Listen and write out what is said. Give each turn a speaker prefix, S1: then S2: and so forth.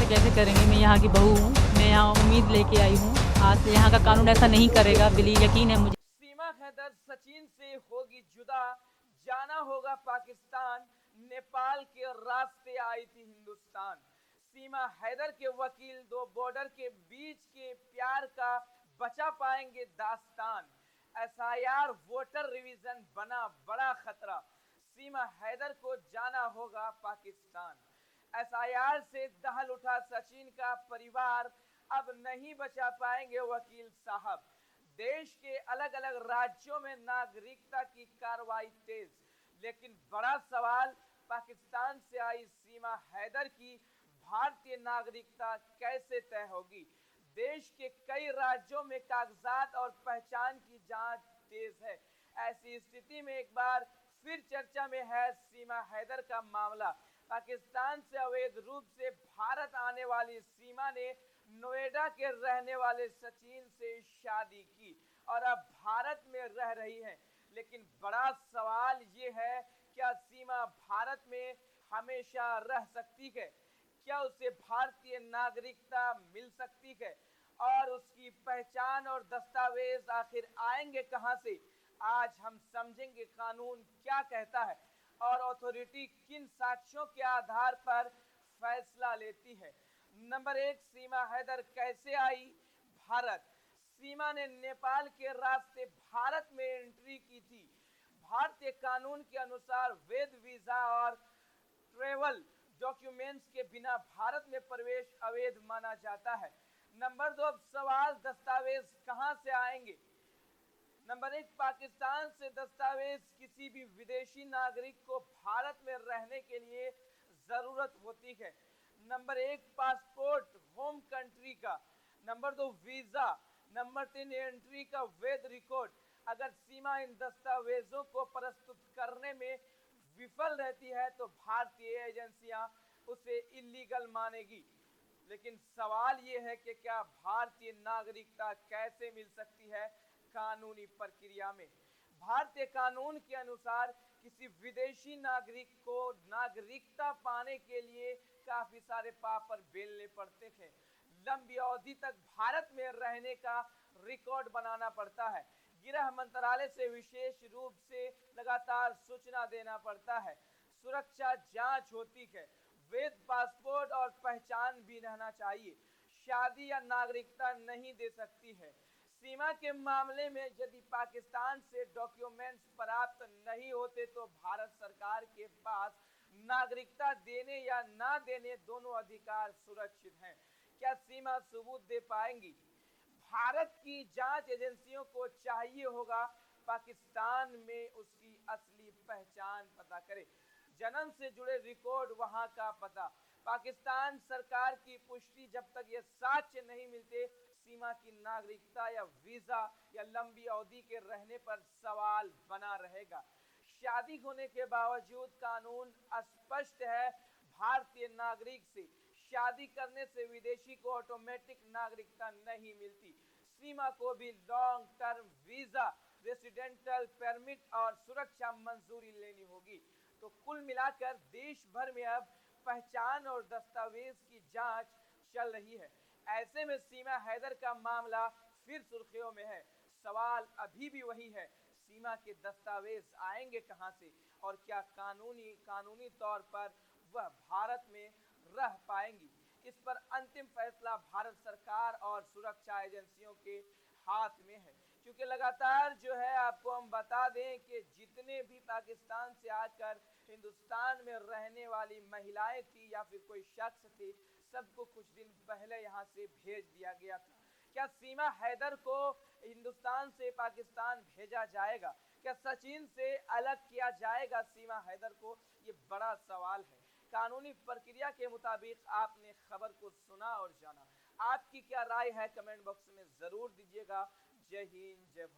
S1: कैसे करेंगे? मैं यहाँ की बहू हूँ, मैं यहाँ उम्मीद लेके आई हूँ। आज से यहाँ का कानून ऐसा नहीं करेगा, यकीन है मुझे।
S2: सीमा हैदर सचिन से होगी जुदा, जाना होगा पाकिस्तान, नेपाल के रास्ते आई थी हिंदुस्तान। सीमा हैदर के वकील दो बॉर्डर के बीच के प्यार का बचा पाएंगे दास्तान। एसआईआर वोटर रिवीजन बना बड़ा खतरा, सीमा हैदर को जाना होगा पाकिस्तान। एसआईआर से दहल उठा सचिन का परिवार, अब नहीं बचा पाएंगे वकील साहब। देश के अलग अलग राज्यों में नागरिकता की कार्रवाई तेज, लेकिन बड़ा सवाल पाकिस्तान से आई सीमा हैदर की भारतीय नागरिकता कैसे तय होगी। देश के कई राज्यों में कागजात और पहचान की जांच तेज है। ऐसी स्थिति में एक बार फिर चर्चा में है सीमा हैदर का मामला। पाकिस्तान से अवैध रूप से भारत आने वाली सीमा ने नोएडा के रहने वाले सचिन से शादी की और अब भारत में रह रही है। लेकिन बड़ा सवाल ये है, क्या सीमा भारत में हमेशा रह सकती है? क्या उसे भारतीय नागरिकता मिल सकती है? और उसकी पहचान और दस्तावेज आखिर आएंगे कहां से? आज हम समझेंगे कानून क्या कहता है और अथॉरिटी किन साक्ष्यों के आधार पर फैसला लेती है। नंबर 1, सीमा हैदर कैसे आई भारत? सीमा ने नेपाल के रास्ते भारत में एंट्री की थी। भारतीय कानून के अनुसार वैध वीजा और ट्रेवल डॉक्यूमेंट्स के बिना भारत में प्रवेश अवैध माना जाता है। नंबर 2, सवाल दस्तावेज कहां से आएंगे? नंबर 1, पाकिस्तान से दस्तावेज किसी भी विदेशी नागरिक को भारत में रहने के लिए जरूरत होती है। नंबर 1, पासपोर्ट होम कंट्री का। Number 2, visa. नंबर 3, एंट्री का वैध रिकॉर्ड। अगर सीमा इन दस्तावेजों को प्रस्तुत करने में विफल रहती है तो भारतीय एजेंसियां उसे इलीगल मानेगी। लेकिन सवाल ये है कि क्या भारतीय नागरिकता कैसे मिल सकती है कानूनी प्रक्रिया में? भारतीय कानून के अनुसार किसी विदेशी नागरिक को नागरिकता पाने के लिए काफी सारे पापर बेलने पड़ते हैं। लंबी अवधि तक भारत में रहने का रिकॉर्ड बनाना पड़ता है। गृह मंत्रालय से विशेष रूप से लगातार सूचना देना पड़ता है। सुरक्षा जांच होती है। वैध पासपोर्ट और पहचान भी रहना चाहिए। शादी या नागरिकता नहीं दे सकती है। सीमा के मामले में यदि पाकिस्तान से डॉक्यूमेंट्स प्राप्त नहीं होते तो भारत सरकार के पास नागरिकता देने या ना देने दोनों अधिकार सुरक्षित हैं। क्या सीमा सबूत दे पाएंगी? भारत की जांच एजेंसियों को चाहिए होगा पाकिस्तान में उसकी असली पहचान पता करे, जन्म से जुड़े रिकॉर्ड, वहां का पता। पाकिस्तान सरकार की पुष्टि जब तक ये साक्ष्य नहीं मिलते, सीमा की नागरिकता या वीजा या लंबी अवधि के रहने पर सवाल बना रहेगा। शादी होने के बावजूद कानून अस्पष्ट है। भारतीय नागरिक से शादी करने से विदेशी को ऑटोमेटिक नागरिकता नहीं मिलती। सीमा को भी long term visa, residential permit और सुरक्षा मंजूरी लेनी होगी। तो कुल मिलाकर देश भर में अब पहचान और दस्तावेज की जांच चल रही है। ऐसे में सीमा हैदर का मामला फिर सुर्खियों में है। सवाल अभी भी वही है, सीमा के दस्तावेज आएंगे कहां से और क्या कानूनी तौर पर वह भारत में रह पाएंगी? इस पर अंतिम फैसला भारत सरकार और सुरक्षा एजेंसियों के हाथ में है। क्योंकि लगातार जो है, आपको हम बता दें कि जितने भी पाकिस्तान से आकर हिंदुस्तान में रहने वाली महिलाएं थी या फिर कोई शख्स थे, सबको कुछ दिन पहले यहाँ से भेज दिया गया था। क्या सीमा हैदर को हिंदुस्तान से पाकिस्तान भेजा जाएगा? क्या सचिन से अलग किया जाएगा सीमा हैदर को? ये बड़ा सवाल है। कानूनी प्रक्रिया के मुताबिक आपने खबर को सुना और जाना। आपकी क्या राय है कमेंट बॉक्स में जरूर दीजिएगा। जय हिंद, जय भारत।